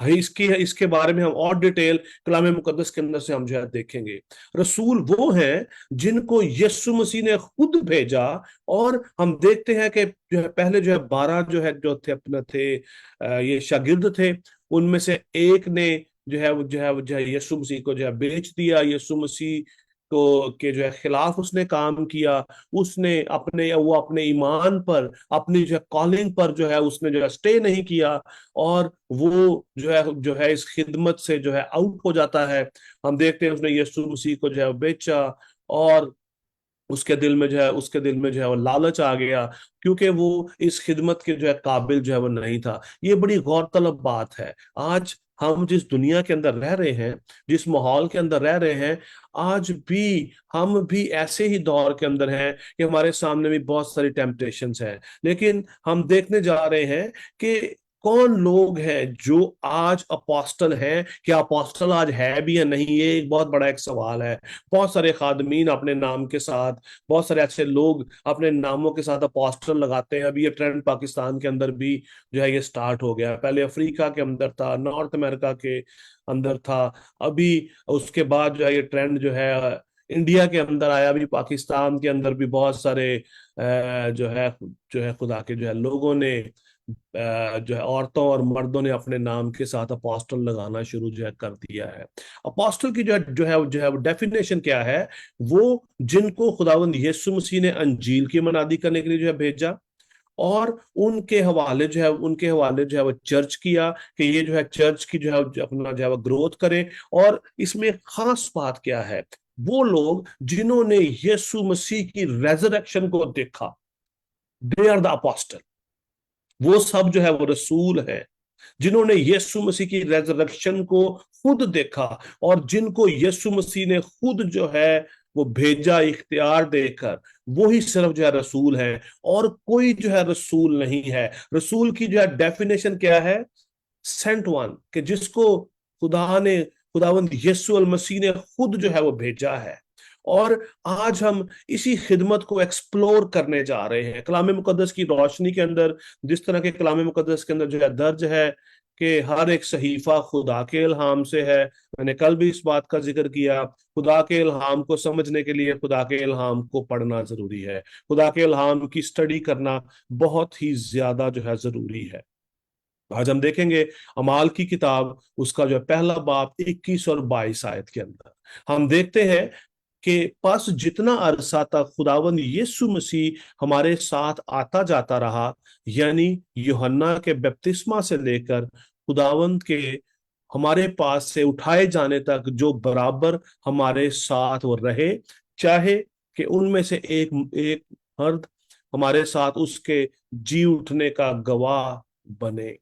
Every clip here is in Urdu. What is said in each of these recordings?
اس کے بارے میں ہم اور ڈیٹیل کلام مقدس کے اندر سے ہم جو ہے دیکھیں گے۔ رسول وہ ہیں جن کو یسوع مسیح نے خود بھیجا، اور ہم دیکھتے ہیں کہ جو ہے پہلے جو ہے 12 جو تھے اپنا تھے یہ شاگرد تھے، ان میں سے ایک نے جو ہے یسوع مسیح کو جو ہے بیچ دیا، یسوع مسیح کو کے جو ہے خلاف اس نے کام کیا، اس نے اپنے ایمان پر، اپنی جو ہے کالنگ پر جو ہے اس نے جو ہے سٹے نہیں کیا، اور وہ جو ہے اس خدمت سے جو ہے آؤٹ ہو جاتا ہے۔ ہم دیکھتے ہیں اس نے یسوع مسیح کو جو ہے بیچا، اور اس کے دل میں جو ہے وہ لالچ آ گیا، کیونکہ وہ اس خدمت کے جو ہے قابل جو ہے وہ نہیں تھا۔ یہ بڑی غور طلب بات ہے۔ آج ہم جس دنیا کے اندر رہ رہے ہیں، جس ماحول کے اندر رہ رہے ہیں، آج بھی ہم بھی ایسے ہی دور کے اندر ہیں کہ ہمارے سامنے بھی بہت ساری ٹیمپٹیشنز ہیں، لیکن ہم دیکھنے جا رہے ہیں کہ کون لوگ ہیں جو آج اپوسٹل ہیں۔ کیا اپوسٹل آج ہے بھی یا نہیں، یہ ایک بہت بڑا ایک سوال ہے۔ بہت سارے خادمین اپنے نام کے ساتھ، بہت سارے ایسے لوگ اپنے ناموں کے ساتھ اپوسٹل لگاتے ہیں۔ ابھی یہ ٹرینڈ پاکستان کے اندر بھی جو ہے یہ سٹارٹ ہو گیا، پہلے افریقہ کے اندر تھا، نارتھ امریکہ کے اندر تھا، ابھی اس کے بعد جو ہے یہ ٹرینڈ جو ہے انڈیا کے اندر آیا، بھی پاکستان کے اندر بھی بہت سارے جو ہے خدا کے جو ہے لوگوں نے جو ہے عورتوں اور مردوں نے اپنے نام کے ساتھ اپوسٹل لگانا شروع جو ہے کر دیا ہے۔ اپوسٹل کی جو ہے ڈیفینیشن کیا ہے؟ وہ جن کو خداوند یسوع مسیح نے انجیل کی منادی کرنے کے لیے جو ہے بھیجا، اور ان کے حوالے جو ہے وہ چرچ کیا کہ یہ جو ہے چرچ کی جو ہے اپنا جو ہے وہ گروتھ کرے۔ اور اس میں خاص بات کیا ہے؟ وہ لوگ جنہوں نے یسوع مسیح کی ریزریکشن کو دیکھا، دے آر دا اپوسٹل۔ وہ سب جو ہے وہ رسول ہیں جنہوں نے یسوع مسیح کی ریزریکشن کو خود دیکھا، اور جن کو یسوع مسیح نے خود جو ہے وہ بھیجا اختیار دے کر، وہی صرف جو ہے رسول ہے، اور کوئی جو ہے رسول نہیں ہے۔ رسول کی جو ہے ڈیفینیشن کیا ہے؟ سینٹ ون، کہ جس کو خداوند یسوع المسیح نے خود جو ہے وہ بھیجا ہے۔ اور آج ہم اسی خدمت کو ایکسپلور کرنے جا رہے ہیں کلام مقدس کی روشنی کے اندر۔ جس طرح کے کلام مقدس کے اندر جو ہے درج ہے کہ ہر ایک صحیفہ خدا کے الہام سے ہے، میں نے کل بھی اس بات کا ذکر کیا۔ خدا کے الہام کو سمجھنے کے لیے خدا کے الہام کو پڑھنا ضروری ہے، خدا کے الہام کی سٹڈی کرنا بہت ہی زیادہ جو ہے ضروری ہے۔ آج ہم دیکھیں گے اعمال کی کتاب، اس کا جو ہے پہلا باب 21 اور 22 آیت کے اندر ہم دیکھتے ہیں کہ پس جتنا عرصہ تک خداوند یسوع مسیح ہمارے ساتھ آتا جاتا رہا، یعنی یوحنا کے بپتسمہ سے لے کر خداوند کے ہمارے پاس سے اٹھائے جانے تک، جو برابر ہمارے ساتھ وہ رہے، چاہے کہ ان میں سے ایک ایک مرد ہمارے ساتھ اس کے جی اٹھنے کا گواہ بنے۔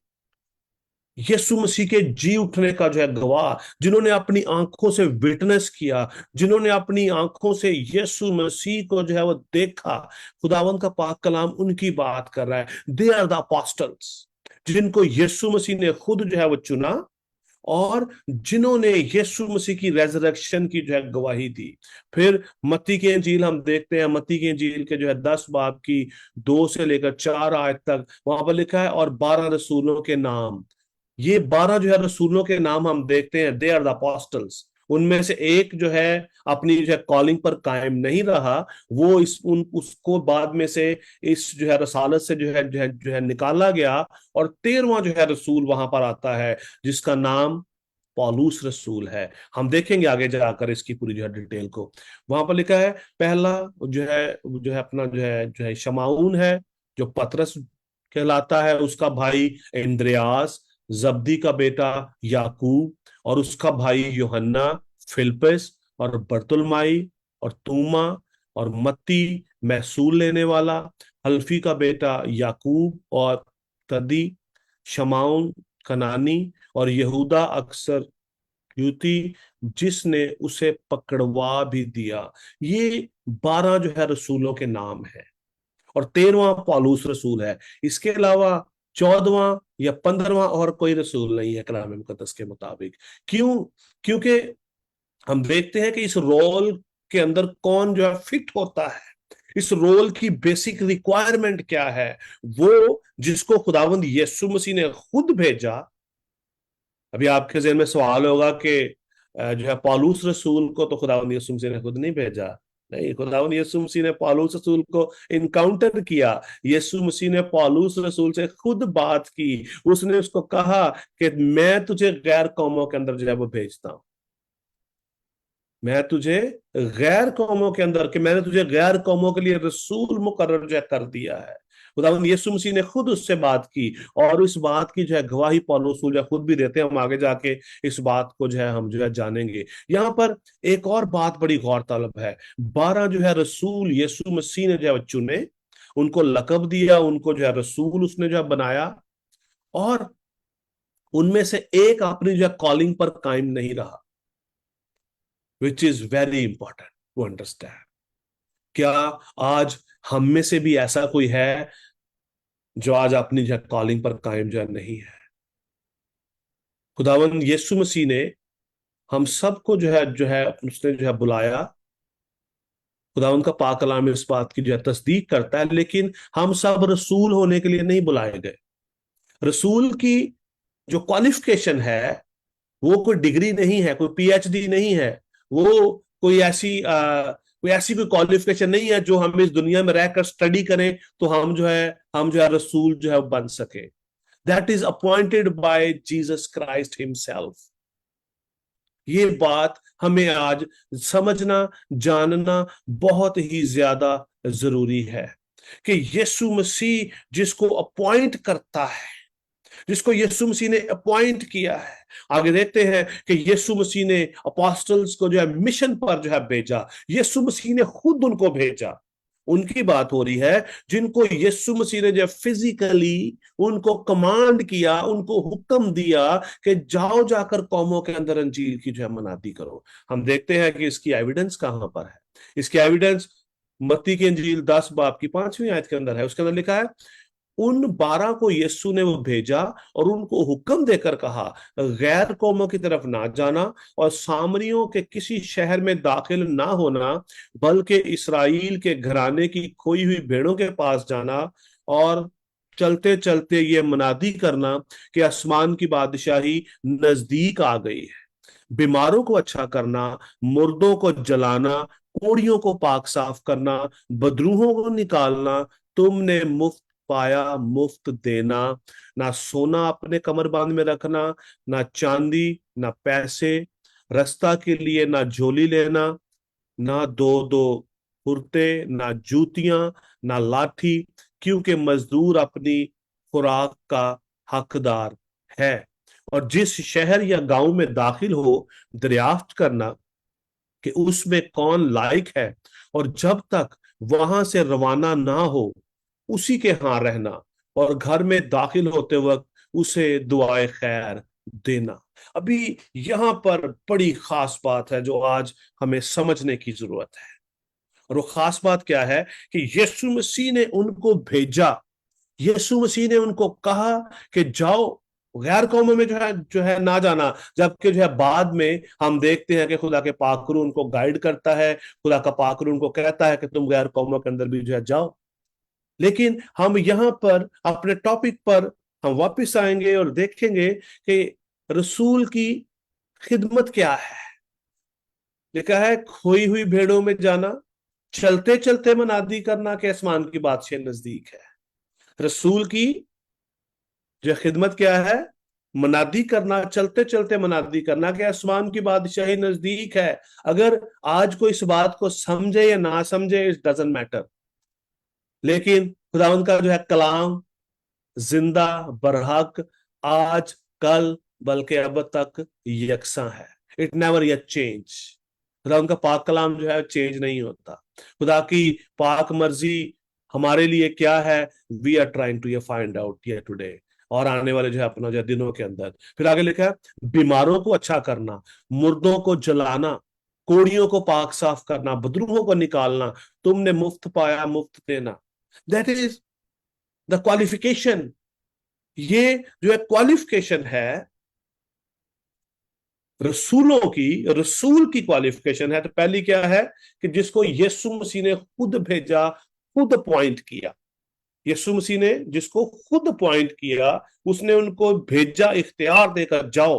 یسوع مسیح کے جی اٹھنے کا جو ہے گواہ، جنہوں نے اپنی آنکھوں سے وٹنس کیا، جنہوں نے اپنی آنکھوں سے یسوع مسیح کو جو ہے وہ دیکھا، خداوند کا پاک کلام ان کی بات کر رہا ہے۔ دے آر دا اپوسٹلس، جن کو یسوع مسیح نے خود جو ہے وہ چنا، اور جنہوں نے یسوع مسیح کی ریزریکشن کی جو ہے گواہی دی۔ پھر متی کی انجیل ہم دیکھتے ہیں، متی کی انجیل کے جو ہے 10 باب کی 2 سے لے کر 4 آیت تک وہاں پر لکھا ہے، اور 12 رسولوں کے نام۔ یہ 12 جو ہے رسولوں کے نام ہم دیکھتے ہیں، دے آر دا اپوسٹلس۔ ان میں سے ایک جو ہے اپنی جو ہے کالنگ پر قائم نہیں رہا، وہ اس کو بعد میں سے اس جو ہے رسالت سے جو ہے نکالا گیا، اور 13واں جو ہے رسول وہاں پر آتا ہے جس کا نام پولوس رسول ہے۔ ہم دیکھیں گے آگے جا کر اس کی پوری جو ہے ڈیٹیل کو۔ وہاں پر لکھا ہے پہلا جو ہے اپنا جو ہے شمعون ہے، جو پترس کہلاتا ہے، اس کا بھائی اندریاس، زبدی کا بیٹا یعقوب، اور اس کا بھائی یوحنا، فلپس اور برتلمائی اور توما اور متی محصول لینے والا، حلفی کا بیٹا یعقوب اور تدی، شمعون کنانی، اور یہودا اکثر یوتی جس نے اسے پکڑوا بھی دیا۔ یہ 12 جو ہے رسولوں کے نام ہیں، اور 13واں پالوس رسول ہے۔ اس کے علاوہ 14واں یا 15واں اور کوئی رسول نہیں ہے کلام مقدس کے مطابق۔ کیونکہ ہم دیکھتے ہیں کہ اس رول کے اندر کون جو ہے فٹ ہوتا ہے، اس رول کی بیسک ریکوائرمنٹ کیا ہے۔ وہ جس کو خداوند یسوع مسیح نے خود بھیجا، ابھی آپ کے ذہن میں سوال ہوگا کہ جو ہے پالوس رسول کو تو خداوند یسوع مسیح نے خود نہیں بھیجا. نہیں، خداوند یسوع مسیح نے پالوس رسول کو انکاؤنٹر کیا. یسوع مسیح نے پالوس رسول سے خود بات کی. اس نے اس کو کہا کہ میں تجھے غیر قوموں کے اندر جو ہے وہ بھیجتا ہوں. میں تجھے غیر قوموں کے اندر، کہ میں نے تجھے غیر قوموں کے لیے رسول مقرر جو ہے کر دیا ہے. خداوند یسوع مسیح نے خود اس سے بات کی، اور اس بات کی جو ہے گواہی پالوس رسول جو ہے خود بھی دیتے ہیں. ہم آگے جا کے اس بات کو جو ہے ہم جو ہے جانیں گے. یہاں پر ایک اور بات بڑی غور طلب ہے. 12 جو ہے رسول یسوع مسیح نے جو ہے چنے، ان کو لقب دیا، ان کو جو ہے رسول اس نے جو ہے بنایا، اور ان میں سے ایک اپنی جو ہے کالنگ پر قائم نہیں رہا. which is very important to understand. کیا آج ہم میں سے بھی ایسا کوئی ہے جو آج اپنی جو کالنگ پر قائم جو نہیں ہے؟ خداوند یسوع مسیح نے ہم سب کو جو ہے اس نے جو ہے بلایا. خداوند کا پاک کلام اس بات کی جو ہے تصدیق کرتا ہے، لیکن ہم سب رسول ہونے کے لیے نہیں بلائے گئے. رسول کی جو کوالیفکیشن ہے وہ کوئی ڈگری نہیں ہے، کوئی پی ایچ ڈی نہیں ہے، وہ کوئی کوالیفکیشن نہیں ہے جو ہم اس دنیا میں رہ کر سٹڈی کریں تو ہم جو ہے رسول جو ہے بن سکے. That is appointed by Jesus Christ himself. یہ بات ہمیں آج سمجھنا، جاننا بہت ہی زیادہ ضروری ہے کہ یسوع مسیح جس کو اپوائنٹ کرتا ہے، جس کو یسوع مسیح نے اپوائنٹ کیا ہے. آگے دیکھتے ہیں کہ یسوع مسیح نے اپوسٹلز کو جو ہے مشن پر جو ہے بھیجا. یسوع مسیح نے خود ان کو بھیجا. ان کی بات ہو رہی ہے جن کو یسوع مسیح نے جو فزیکلی ان کو کمانڈ کیا، ان کو حکم دیا کہ جاؤ جا کر قوموں کے اندر انجیل کی جو ہے منادی کرو. ہم دیکھتے ہیں کہ اس کی ایویڈنس کہاں پر ہے. اس کی ایویڈنس متی کی انجیل 10 باب کی 5ویں آیت کے اندر ہے. اس کے اندر لکھا ہے ان 12 کو یسوع نے وہ بھیجا اور ان کو حکم دے کر کہا غیر قوموں کی طرف نہ جانا اور سامریوں کے کسی شہر میں داخل نہ ہونا، بلکہ اسرائیل کے گھرانے کی کھوئی ہوئی بھیڑوں کے پاس جانا اور چلتے چلتے یہ منادی کرنا کہ آسمان کی بادشاہی نزدیک آ گئی ہے. بیماروں کو اچھا کرنا، مردوں کو جلانا، کوڑیوں کو پاک صاف کرنا، بدروحوں کو نکالنا. تم نے مفت پایا مفت دینا. نہ سونا اپنے کمر باندھ میں رکھنا، نہ چاندی، نہ پیسے، رستہ کے لیے نہ جھولی لینا، نہ دو کرتے، نہ جوتیاں، نہ لاٹھی، کیونکہ مزدور اپنی خوراک کا حقدار ہے. اور جس شہر یا گاؤں میں داخل ہو دریافت کرنا کہ اس میں کون لائق ہے، اور جب تک وہاں سے روانہ نہ ہو اسی کے ہاں رہنا، اور گھر میں داخل ہوتے وقت اسے دعائے خیر دینا. ابھی یہاں پر بڑی خاص بات ہے جو آج ہمیں سمجھنے کی ضرورت ہے. اور وہ خاص بات کیا ہے کہ یسوع مسیح نے ان کو بھیجا. یسوع مسیح نے ان کو کہا کہ جاؤ غیر قوموں میں جو ہے نہ جانا، جبکہ جو ہے بعد میں ہم دیکھتے ہیں کہ خدا کے پاک روح ان کو گائیڈ کرتا ہے. خدا کا پاک روح ان کو کہتا ہے کہ تم غیر قوموں کے اندر بھی جو ہے جاؤ. لیکن ہم یہاں پر اپنے ٹاپک پر ہم واپس آئیں گے اور دیکھیں گے کہ رسول کی خدمت کیا ہے. لکھا ہے کھوئی ہوئی بھیڑوں میں جانا، چلتے چلتے منادی کرنا کہ آسمان کی بادشاہ نزدیک ہے. رسول کی جو خدمت کیا ہے؟ منادی کرنا، چلتے چلتے منادی کرنا کہ آسمان کی بادشاہی نزدیک ہے. اگر آج کوئی اس بات کو سمجھے یا نہ سمجھے it doesn't matter، لیکن خداوند کا جو ہے کلام زندہ برحق، آج کل بلکہ اب تک یکساں ہے. It never yet change. خداوند کا پاک کلام جو ہے چینج نہیں ہوتا. خدا کی پاک مرضی ہمارے لیے کیا ہے، we are trying to find out here today, اور آنے والے جو ہے اپنا جو دنوں کے اندر. پھر آگے لکھا ہے بیماروں کو اچھا کرنا، مردوں کو جلانا، کوڑیوں کو پاک صاف کرنا، بدروحوں کو نکالنا. تم نے مفت پایا مفت دینا. That is the qualification. یہ جو ہے کوالیفیکیشن ہے رسولوں کی، رسول کی کوالیفیکیشن ہے. تو پہلی کیا ہے کہ جس کو یسوع مسیح نے خود بھیجا، خود اپوائنٹ کیا. یسوع مسیح نے جس کو خود اپوائنٹ کیا، اس نے ان کو بھیجا، اختیار دے کر جاؤ.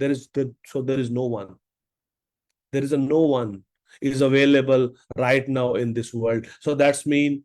there is a no one is available right now in this world. So that's mean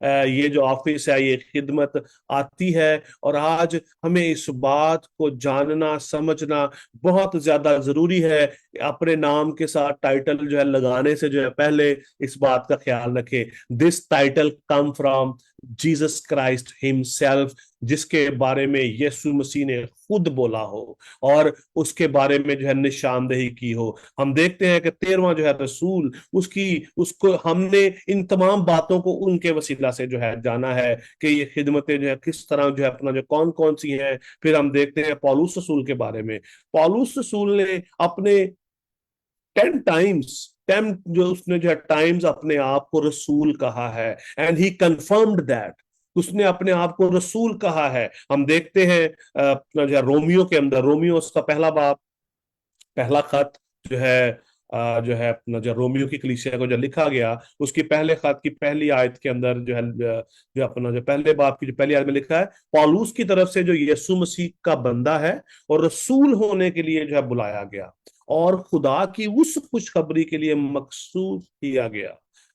یہ جو آفس ہے، یہ خدمت آتی ہے، اور آج ہمیں اس بات کو جاننا سمجھنا بہت زیادہ ضروری ہے۔ اپنے نام کے ساتھ ٹائٹل جو ہے لگانے سے جو ہے پہلے اس بات کا خیال رکھے، this title come from Jesus Christ himself, جس کے بارے میں یسوع مسیح نے خود بولا ہو اور اس کے بارے میں جو ہے نشاندہی کی ہو۔ ہم دیکھتے ہیں کہ 13واں جو ہے رسول، اس کو ہم نے ان تمام باتوں کو ان کے وسیلہ سے جو ہے جانا ہے کہ یہ خدمتیں جو ہے کس طرح جو ہے اپنا جو کون کون سی ہیں۔ پھر ہم دیکھتے ہیں پولس رسول کے بارے میں، پولس رسول نے اپنے 10 ٹائمز، 10 جو اس نے جو ہے ٹائمز اپنے آپ کو رسول کہا ہے، اینڈ ہی کنفرمڈ دیٹ، اس نے اپنے آپ کو رسول کہا ہے۔ ہم دیکھتے ہیں اپنا جو ہے رومیو کے اندر، رومیو اس کا پہلا باب، پہلا خط جو ہے اپنا جو رومیو کی کلیسیا کو جو لکھا گیا، اس کی پہلے خط کی پہلی آیت کے اندر جو ہے جو اپنا جو پہلے باب کی جو پہلی آیت میں لکھا ہے، پولس کی طرف سے جو یسوع مسیح کا بندہ ہے اور رسول ہونے کے لیے جو ہے بلایا گیا اور خدا کی اس خوشخبری کے لیے مخصوص کیا گیا،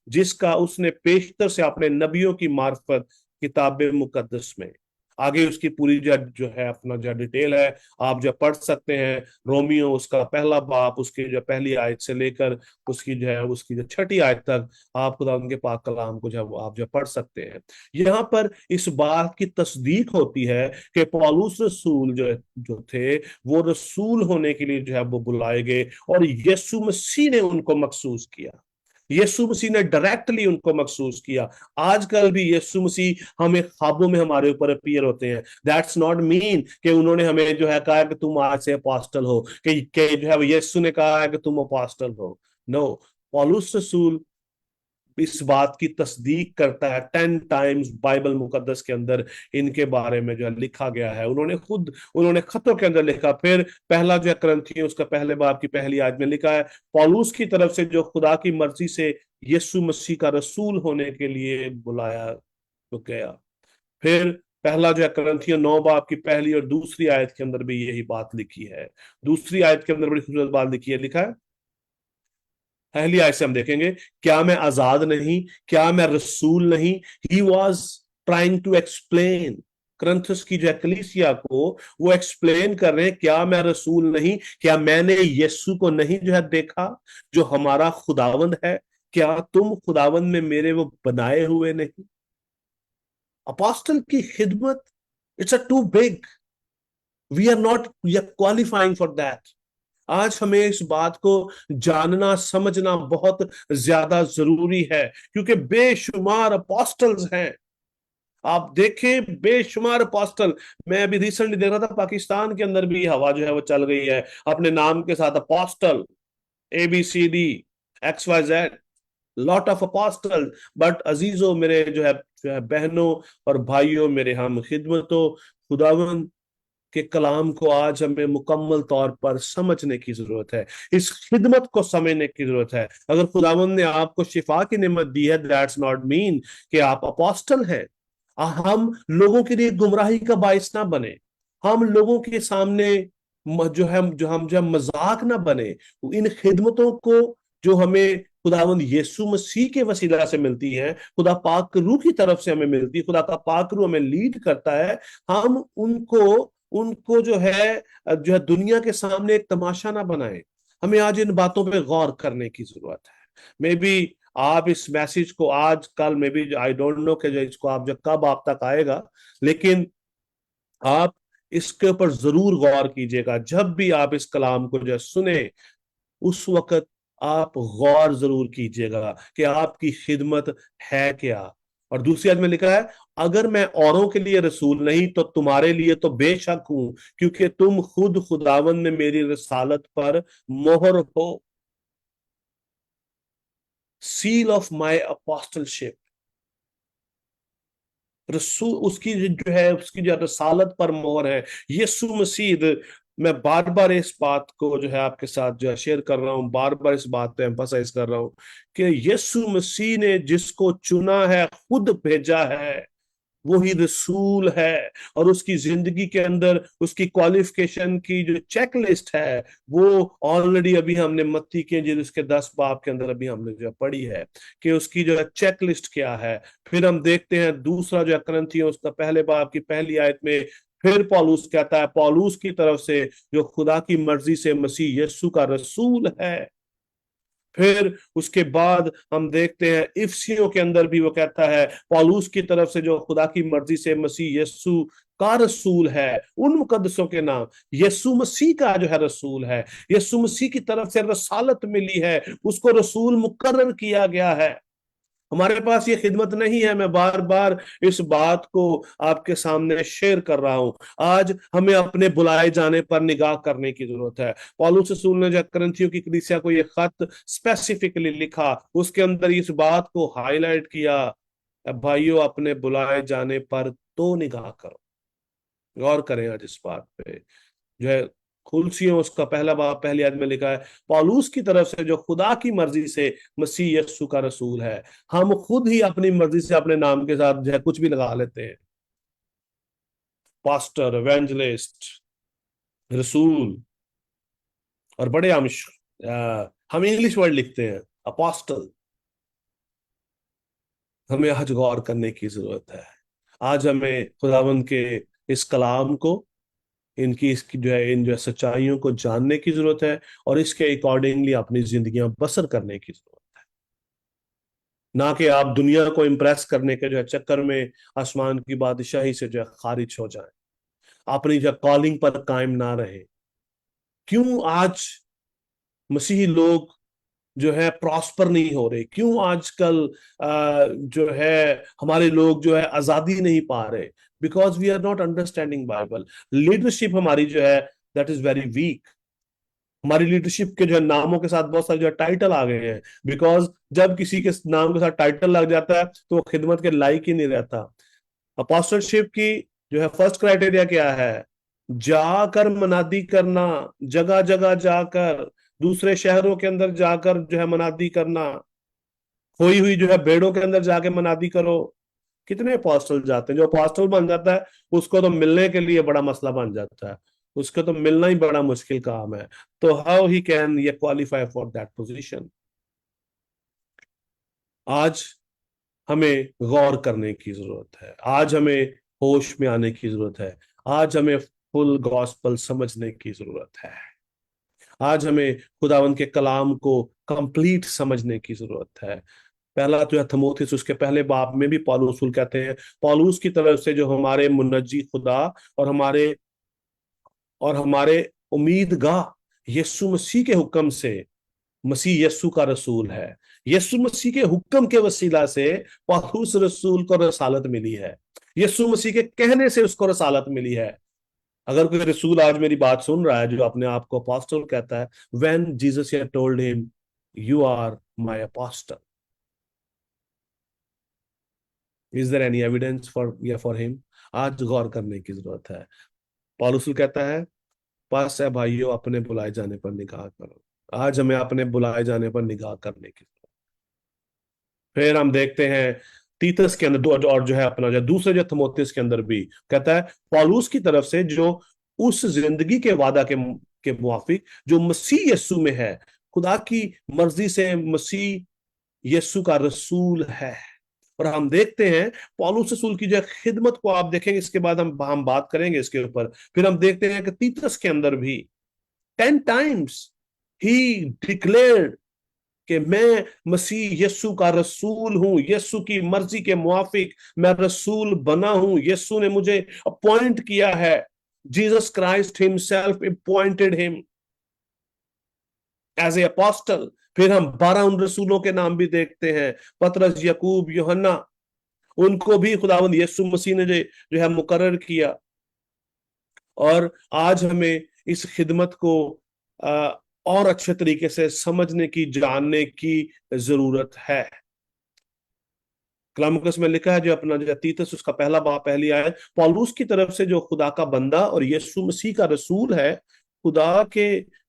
جس کا اس نے پیشتر سے اپنے نبیوں کی معرفت کتاب مقدس میں۔ آگے اس کی پوری جو ہے اپنا جو ڈیٹیل ہے، آپ جو پڑھ سکتے ہیں۔ رومیو اس کا پہلا باب، اس کی جو پہلی آیت سے لے کر اس کی جو چھٹی آیت تک آپ خدا ان کے پاک کلام کو جو آپ جو پڑھ سکتے ہیں۔ یہاں پر اس بات کی تصدیق ہوتی ہے کہ پولس رسول جو تھے وہ رسول ہونے کے لیے جو ہے وہ بلائے گئے، اور یسوع مسیح نے ان کو مخصوص کیا، یسوع مسیح نے ڈائریکٹلی ان کو مخصوص کیا۔ آج کل بھی یسوع مسیح ہمیں خوابوں میں ہمارے اوپر اپیئر ہوتے ہیں، دیٹس ناٹ مین کہ انہوں نے ہمیں جو ہے کہا کہ تم آج سے اپاسٹل ہو، کہ جو ہے یسوع نے کہا ہے کہ تم اپاسٹل ہو۔ نو، پولس رسول اس بات کی تصدیق کرتا ہے، 10 ٹائمز بائبل مقدس کے اندر ان کے بارے میں جو ہے لکھا گیا ہے، انہوں نے خطوں کے اندر لکھا۔ پھر پہلا جو ہے کرنتھیوں اس کا پہلے باب کی پہلی آیت میں لکھا ہے، پولس کی طرف سے جو خدا کی مرضی سے یسوع مسیح کا رسول ہونے کے لیے بلایا تو گیا۔ پھر پہلا جو ہے کرنتھیوں 9 باب کی پہلی اور دوسری آیت کے اندر بھی یہی بات لکھی ہے۔ دوسری آیت کے اندر بڑی خوبصورت بات لکھی ہے، لکھا ہے پہلی آیت سے ہم دیکھیں گے، کیا میں آزاد نہیں، کیا میں رسول نہیں؟ He was trying to explain, Corinthians کی جو ہے کلیسیا کو وہ ایکسپلین کر رہے ہیں، کیا میں رسول نہیں؟ کیا میں نے یسوع کو نہیں جو ہے دیکھا جو ہمارا خداوند ہے؟ کیا تم خداوند میں میرے وہ بنائے ہوئے نہیں؟ اپاسٹل کی خدمت، it's a too big, we are not qualifying for that. آج ہمیں اس بات کو جاننا سمجھنا بہت زیادہ ضروری ہے، کیونکہ بے شمار اپاسٹلز ہیں۔ آپ دیکھیں بے شمار اپاسٹل، میں ابھی ریسنٹلی دیکھ رہا تھا پاکستان کے اندر بھی ہوا جو ہے وہ چل گئی ہے اپنے نام کے ساتھ، apostle ABCD XYZ، lot of apostle. But عزیزوں میرے جو ہے بہنوں اور بھائیوں، میرے ہم خدمتوں، خداوند کے کلام کو آج ہمیں مکمل طور پر سمجھنے کی ضرورت ہے، اس خدمت کو سمجھنے کی ضرورت ہے۔ اگر خداوند نے آپ کو شفا کی نعمت دی ہے، دیٹس ناٹ مین کہ آپ اپاسٹل ہیں۔ ہم لوگوں کے لیے گمراہی کا باعث نہ بنے، ہم لوگوں کے سامنے جو ہم مذاق نہ بنے۔ ان خدمتوں کو جو ہمیں خداوند یسوع مسیح کے وسیلہ سے ملتی ہے، خدا پاک روح کی طرف سے ہمیں ملتی ہے، خدا کا پاک روح ہمیں لیڈ کرتا ہے، ہم ان کو جو ہے دنیا کے سامنے ایک تماشا نہ بنائیں۔ ہمیں آج ان باتوں پہ غور کرنے کی ضرورت ہے۔ میں بھی آپ اس میسج کو آج کل میں بھی آئی ڈونٹ نو کہ اس کو آپ کب آپ تک آئے گا، لیکن آپ اس کے اوپر ضرور غور کیجئے گا۔ جب بھی آپ اس کلام کو جو سنیں، اس وقت آپ غور ضرور کیجئے گا کہ آپ کی خدمت ہے کیا۔ اور دوسری آیت میں لکھا ہے، اگر میں اوروں کے لیے رسول نہیں تو تمہارے لیے تو بے شک ہوں، کیونکہ تم خود خداوند میں میری رسالت پر مہر ہو۔ سیل آف مائی اپاسٹلشپ، اس کی جو رسالت پر مہر ہے یسوع مسیح۔ میں بار بار اس بات کو جو ہے آپ کے ساتھ جو ہے شیئر کر رہا ہوں، بار بار اس بات پہ ایمفسائز کر رہا ہوں کہ یسوع مسیح نے جس کو چنا ہے خود بھیجا ہے وہی رسول ہے، اور اس کی زندگی کے اندر اس کی کوالیفیکیشن کی جو چیک لسٹ ہے وہ آلریڈی ابھی ہم نے متی کے اس کے 10 باب کے اندر ابھی ہم نے جو پڑھی ہے کہ اس کی جو ہے چیک لسٹ کیا ہے۔ پھر ہم دیکھتے ہیں دوسرا جو ہے کرنتھیوں اس کا پہلے باب کی پہلی آیت میں پھر پولس کہتا ہے پولس کی طرف سے جو خدا کی مرضی سے مسیح یسوع کا رسول ہے۔ پھر اس کے بعد ہم دیکھتے ہیں افسیوں کے اندر بھی وہ کہتا ہے پولوس کی طرف سے جو خدا کی مرضی سے مسیح یسوع کا رسول ہے، ان مقدسوں کے نام یسوع مسیح کا جو ہے رسول ہے، یسوع مسیح کی طرف سے رسالت ملی ہے، اس کو رسول مقرر کیا گیا ہے۔ ہمارے پاس یہ خدمت نہیں ہے، میں بار بار اس بات کو آپ کے سامنے شیئر کر رہا ہوں۔ آج ہمیں اپنے بلائے جانے پر نگاہ کرنے کی ضرورت ہے۔ پولس رسول نے جب کرنتھیوں کی کلیسیا کو یہ خط اسپیسیفکلی لکھا، اس کے اندر اس بات کو ہائی لائٹ کیا، بھائیو اپنے بلائے جانے پر تو نگاہ کرو۔ غور کریں آج اس بات پہ جو ہے کلسیوں اس کا پہلا باب پہلی آیت میں لکھا ہے پولوس کی طرف سے جو خدا کی مرضی سے مسیح یسوع کا رسول ہے۔ ہم خود ہی اپنی مرضی سے اپنے نام کے ساتھ جو ہے کچھ بھی لگا لیتے ہیں، پاسٹر، ایونجلسٹ، رسول، اور بڑے ہم انگلش ورڈ لکھتے ہیں اپاسٹل۔ ہمیں آج غور کرنے کی ضرورت ہے۔ آج ہمیں خداوند کے اس کلام کو اس کی جو ہے ان جو ہے سچائیوں کو جاننے کی ضرورت ہے، اور اس کے اکارڈنگلی اپنی زندگیاں بسر کرنے کی ضرورت ہے، نہ کہ آپ دنیا کو امپریس کرنے کے جو ہے چکر میں آسمان کی بادشاہی سے جو ہے خارج ہو جائیں، اپنی جو کالنگ پر قائم نہ رہے۔ کیوں آج مسیحی لوگ جو ہے پراسپر نہیں ہو رہے؟ کیوں آج کل جو ہے ہمارے لوگ جو ہے آزادی نہیں پا رہے؟ Because we are not understanding Bible. Leadership ہماری جو ہے دیٹ از ویری ویک۔ ہماری لیڈرشپ کے جو ہے ناموں کے ساتھ بہت سارے جو ہے ٹائٹل آ گئے ہیں، بیکاز جب کسی کے نام کے ساتھ ٹائٹل لگ جاتا ہے تو وہ خدمت کے لائق ہی نہیں رہتا۔ اپاسٹلشپ کی جو ہے فرسٹ کرائٹیریا کیا ہے؟ جا کر منادی کرنا، جگہ جگہ جا کر، دوسرے شہروں کے اندر جا کر جو ہے منادی کرنا، کھوئی ہوئی جو ہے بیڑوں کے اندر جا کے منادی کرو۔ کتنے اپاسٹل جاتے ہیں؟ جو اپاسٹل بن جاتا ہے اس کو تو ملنے کے لیے بڑا مسئلہ بن جاتا ہے، اس کو تو ملنا ہی بڑا مشکل کام ہے۔ تو ہاؤ ہی کین یہ کوالیفائی فار دیٹ پوزیشن؟ آج ہمیں غور کرنے کی ضرورت ہے، آج ہمیں ہوش میں آنے کی ضرورت ہے، آج ہمیں فل گاسپل سمجھنے کی ضرورت ہے، آج ہمیں خداوند کے کلام کو کمپلیٹ سمجھنے کی ضرورت ہے۔ پہلا تو ہے تھموتھیس اس کے پہلے باب میں بھی پولس رسول کہتے ہیں پولس کی طرف سے جو ہمارے منجی خدا اور ہمارے امید گاہ یسوع مسیح کے حکم سے مسیح یسوع کا رسول ہے۔ یسوع مسیح کے حکم کے وسیلہ سے پولس رسول کو رسالت ملی ہے، یسوع مسیح کے کہنے سے اس کو رسالت ملی ہے۔ اگر کوئی رسول آج میری بات سن رہا ہے جو اپنے آپ کو اپاسٹل کہتا ہے، when Jesus had told him you are my apostle, is there any evidence for him؟ آج غور کرنے کی ضرورت ہے۔ پولس کہتا ہے پس اے بھائیو اپنے بلائے جانے پر نگاہ کرو۔ آج ہمیں اپنے بلائے جانے پر نگاہ کرنے کی ضرورت۔ پھر ہم دیکھتے ہیں تیتس کے اندر اور جو ہے اپنا جو دوسرے جو تھموتھیس کے اندر بھی کہتا ہے پولس کی طرف سے جو اس زندگی کے وعدہ کے موافق جو مسیح یسوع میں ہے، خدا کی مرضی سے مسیح یسوع کا رسول ہے۔ اور ہم دیکھتے ہیں پولس رسول کی جو خدمت کو آپ دیکھیں گے، اس کے بعد ہم بات کریں گے اس کے اوپر۔ پھر ہم دیکھتے ہیں کہ تیتس کے اندر بھی 10 times he declared کہ میں مسیح یسوع کا رسول ہوں، یسوع کی مرضی کے موافق میں رسول بنا ہوں، یسوع نے مجھے اپوائنٹ کیا ہے۔ Jesus Christ himself appointed him as a apostle۔ پھر ہم 12 ان رسولوں کے نام بھی دیکھتے ہیں، پترس، یعقوب، یوحنا، ان کو بھی خداوند یسوع مسیح نے جو ہے مقرر کیا۔ اور آج ہمیں اس خدمت کو اور اچھے طریقے سے سمجھنے کی، جاننے کی ضرورت ہے۔ کلام مقدس میں لکھا ہے جو اپنا جو تیتس اس کا پہلا باب پہلی آیت، پولس کی طرف سے جو خدا کا بندہ اور یسوع مسیح کا رسول ہے، خدا کے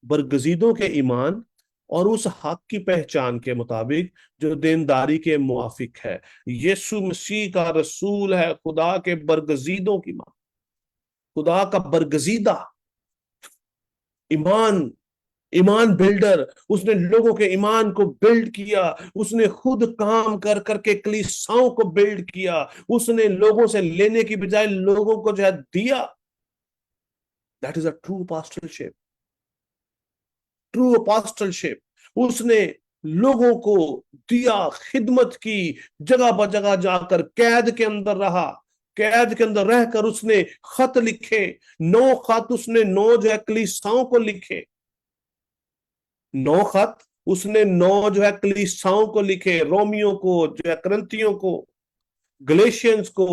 برگزیدوں کے ایمان اور اس حق کی پہچان کے مطابق جو دینداری کے موافق ہے۔ یسوع مسیح کا رسول ہے خدا کے برگزیدوں کی ماں، خدا کا برگزیدہ ایمان، ایمان بلڈر۔ اس نے لوگوں کے ایمان کو بلڈ کیا، اس نے خود کام کر کر کے کلیساؤں کو بلڈ کیا، اس نے لوگوں سے لینے کی بجائے لوگوں کو جو ہے دیا۔ That is a true apostleship. True apostleship. اس نے لوگوں کو دیا، خدمت کی، جگہ بہ جگہ جا کر قید کے اندر رہا، قید کے اندر رہ کر اس نے خط لکھے، 9 خط اس نے 9 جو ہے کلیساؤں کو لکھے، 9 خط اس نے 9 جو ہے کلیساؤں کو لکھے، رومیوں کو، جو ہے کرنتھیوں کو، گلیشینز کو،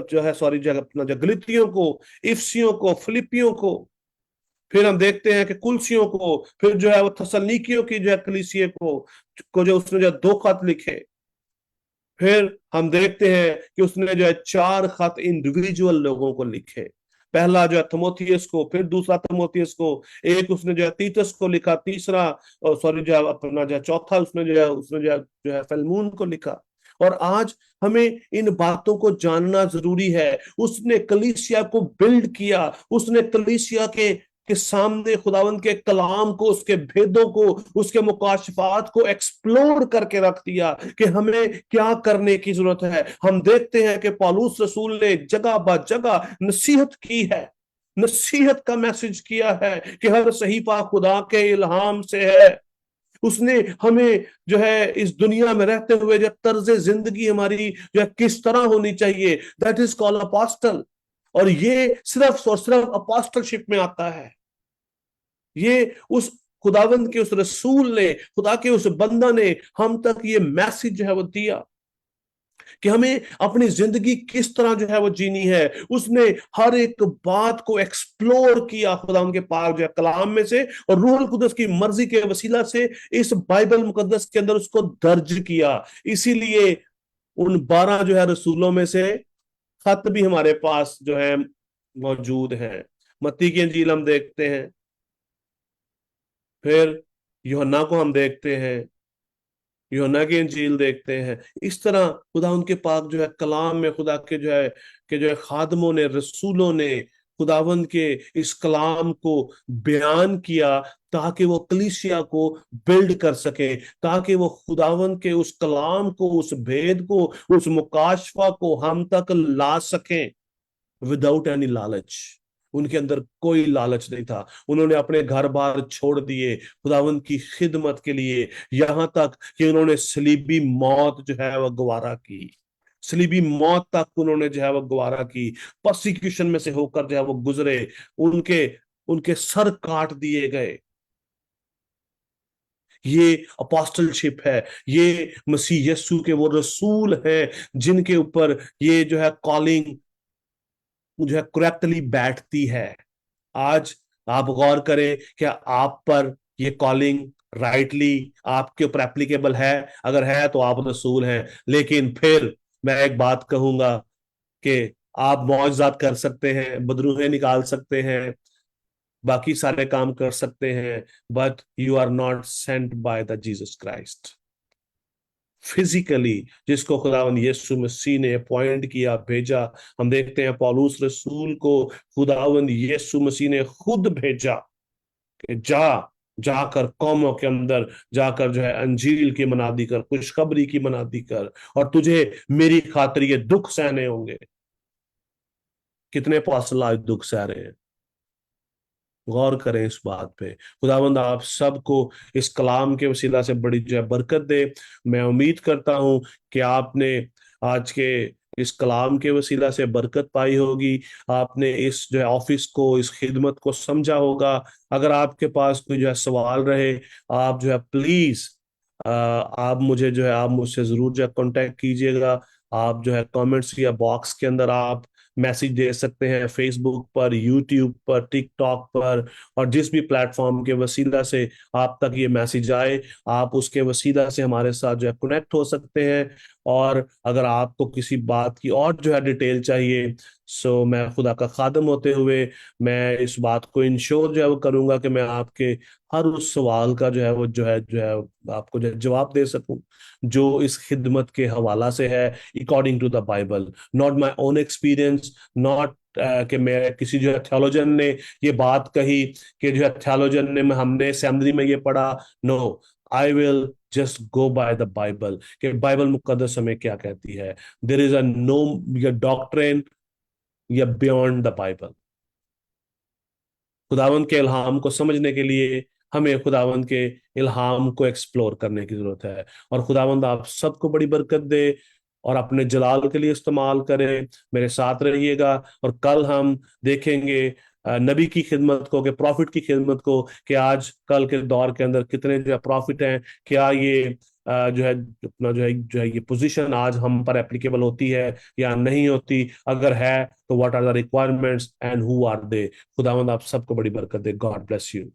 جو ہے سوری جو ہے اپنا جو گلتیوں کو، افسیوں کو، فلپیوں کو، پھر ہم دیکھتے ہیں کہ کلسیوں کو، پھر جو ہے وہ تسلنیکیوں کی جو ہے کلیسیے کو جو اس نے جو ہے 2 خط لکھے، پھر ہم دیکھتے ہیں کہ اس نے جو ہے 4 خط انڈیویجول لوگوں کو لکھے، پہلا جو ہے تیموتھیوس کو، پھر دوسرا تیموتھیوس کو، ایک اس نے جو ہے تیتس کو لکھا، تیسرا سوری جو ہے اپنا جو ہے چوتھا اس نے جو ہے فلمون کو لکھا۔ اور آج ہمیں ان باتوں کو جاننا ضروری ہے۔ اس نے کلیسیا کو بلڈ کیا، اس نے کلیسیا کے سامنے خداوند کے کلام کو، اس کے بھیدوں کو، اس کے مکاشفات کو ایکسپلور کر کے رکھ دیا کہ ہمیں کیا کرنے کی ضرورت ہے۔ ہم دیکھتے ہیں کہ پالوس رسول نے جگہ بہ جگہ نصیحت کی ہے، نصیحت کا میسج کیا ہے کہ ہر صحیفہ خدا کے الہام سے ہے۔ اس نے ہمیں جو ہے اس دنیا میں رہتے ہوئے جو طرز زندگی ہماری جو ہے کس طرح ہونی چاہیے، دیٹ از کال اپاسٹل۔ اور یہ صرف اور صرف اپاسٹل شپ میں آتا ہے۔ یہ اس خداوند کے اس رسول نے، خدا کے اس بندہ نے ہم تک یہ میسج جو ہے وہ دیا کہ ہمیں اپنی زندگی کس طرح جو ہے وہ جینی ہے۔ اس نے ہر ایک بات کو ایکسپلور کیا خدا ان کے پاک جو ہے کلام میں سے، اور روح القدس کی مرضی کے وسیلہ سے اس بائبل مقدس کے اندر اس کو درج کیا۔ اسی لیے ان 12 جو ہے رسولوں میں سے خط بھی ہمارے پاس جو ہے موجود ہیں۔ متی کی انجیل ہم دیکھتے ہیں، پھر یوحنا کو ہم دیکھتے ہیں، یوحنا کی انجیل دیکھتے ہیں۔ اس طرح خدا ان کے پاک جو ہے کلام میں خدا کے جو ہے خادموں نے، رسولوں نے خداوند کے اس کلام کو بیان کیا تاکہ وہ کلیسیا کو بلڈ کر سکے، تاکہ وہ خداوند کے اس کلام کو، اس بھید کو، اس مکاشفہ کو ہم تک لا سکیں وداؤٹ اینی لالچ۔ ان کے اندر کوئی لالچ نہیں تھا۔ انہوں نے اپنے گھر بار چھوڑ دیے خداوند کی خدمت کے لیے، یہاں تک کہ انہوں نے صلیبی موت جو ہے وہ گوارا کی، صلیبی موت تک انہوں نے جو ہے وہ گوارا کی، پرسیکیوشن میں سے ہو کر جو ہے وہ گزرے، ان کے سر کاٹ دیے گئے۔ یہ اپاسٹل شپ ہے، یہ مسیح یسوع کے وہ رسول ہیں جن کے اوپر یہ جو ہے کالنگ جو ہے کریکٹلی بیٹھتی ہے۔ آج آپ غور کریں کہ آپ پر یہ کالنگ رائٹلی آپ کے اوپر اپلیکیبل ہے، اگر ہے تو آپ رسول ہیں۔ لیکن پھر میں ایک بات کہوں گا کہ آپ معجزات کر سکتے ہیں، بدروہیں نکال سکتے ہیں، باقی سارے کام کر سکتے ہیں، but you are not sent by the Jesus Christ physically, جس کو خداوند یسوع مسیح نے اپوائنٹ کیا، بھیجا۔ ہم دیکھتے ہیں پولس رسول کو خداوند یسوع مسیح نے خود بھیجا کہ جا کر قوموں کے اندر جا کر جو ہے انجیل کی منادی کر، خوشخبری کی منادی کر، اور تجھے میری خاطر یہ دکھ سہنے ہوں گے۔ کتنے اپوسٹل آج دکھ سہ رہے ہیں؟ غور کریں اس بات پہ۔ خداوند آپ سب کو اس کلام کے وسیلہ سے بڑی جو ہے برکت دے۔ میں امید کرتا ہوں کہ آپ نے آج کے اس کلام کے وسیلہ سے برکت پائی ہوگی، آپ نے اس جو ہے آفس کو، اس خدمت کو سمجھا ہوگا۔ اگر آپ کے پاس کوئی جو ہے سوال رہے، آپ جو ہے پلیز آپ مجھ سے ضرور جو ہے کانٹیکٹ کیجئے گا۔ آپ جو ہے کامنٹس یا باکس کے اندر آپ میسج دے سکتے ہیں، فیس بک پر، یوٹیوب پر، ٹک ٹاک پر، اور جس بھی پلیٹ فارم کے وسیلہ سے آپ تک یہ میسج آئے، آپ اس کے وسیلہ سے ہمارے ساتھ جو ہے کنیکٹ ہو سکتے ہیں۔ اور اگر آپ کو کسی بات کی اور جو ہے ڈیٹیل چاہیے سو میں خدا کا خادم ہوتے ہوئے میں اس بات کو انشور جو ہے وہ کروں گا کہ میں آپ کے ہر اس سوال کا جو ہے وہ جو ہے آپ کو جو ہے جواب دے سکوں جو اس خدمت کے حوالہ سے ہے، according to the Bible, not my own experience, not کہ میں کسی جو ہے تھیولوجن نے یہ بات کہی کہ جو ہے تھیولوجن نے ہم نے سیمنری میں یہ پڑھا. No, I will just go by the Bible, کہ بائبل مقدس ہمیں کیا کہتی ہے. There is a no doctrine یا بیونڈ دا بائبل. خداوند کے الہام کو سمجھنے کے لیے ہمیں خداوند کے الہام کو ایکسپلور کرنے کی ضرورت ہے. اور خداوند آپ سب کو بڑی برکت دے اور اپنے جلال کے لیے استعمال کرے. میرے ساتھ رہیے گا اور کل ہم دیکھیں گے نبی کی خدمت کو، کہ پروفٹ کی خدمت کو، کہ آج کل کے دور کے اندر کتنے جو ہے پروفٹ ہیں. کیا یہ جو ہے اپنا جو ہے یہ پوزیشن آج ہم پر اپلیکیبل ہوتی ہے یا نہیں ہوتی؟ اگر ہے تو what are the requirements and who are they. خداوند آپ سب کو بڑی برکت دے. God bless you.